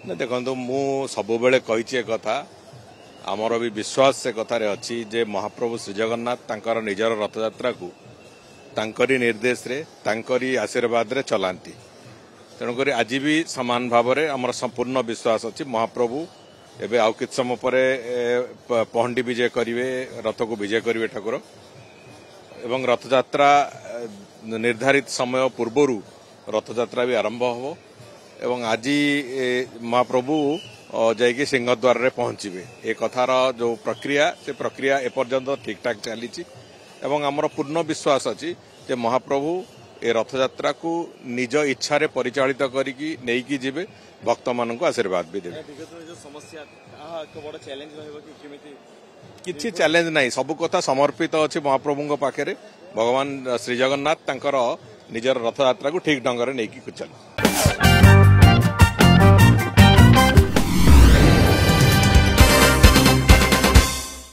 ना देखो मु सब कही कथा आमर भी विश्वास से कथार अच्छी जे महाप्रभु श्री जगन्नाथ तांकर निजर रथयात्रा को तांकरी निर्देश रे तांकरी आशीर्वाद रे चलांती तेणुक आज भी समान भाव में आमर संपूर्ण विश्वास अच्छी महाप्रभु एवं आउ कि समय पर पहंडी विजय करेंगे रथ को विजय करेंगे ठाकुर एवं रथयात्रा निर्धारित समय पूर्वर रथयात्रा भी आरंभ हो एवं आज महाप्रभु जाइए सिंहद्वार रे पहुंचे ए कथार जो प्रक्रिया से प्रक्रिया एपर्यंत ठीक ठाक चली एवं आमर पूर्ण विश्वास अच्छी जे महाप्रभु ए रथयात्रा को निज इच्छा रे परिचालित करिकी नेकी जिबे भक्त मान को आशीर्वाद भी देवे किछि चैलेंज नहीं सब कथा समर्पित अच्छी महाप्रभु पाखे भगवान श्री जगन्नाथ तांकर निजर रथयात्रा को ठीक ढंग से नहीं चल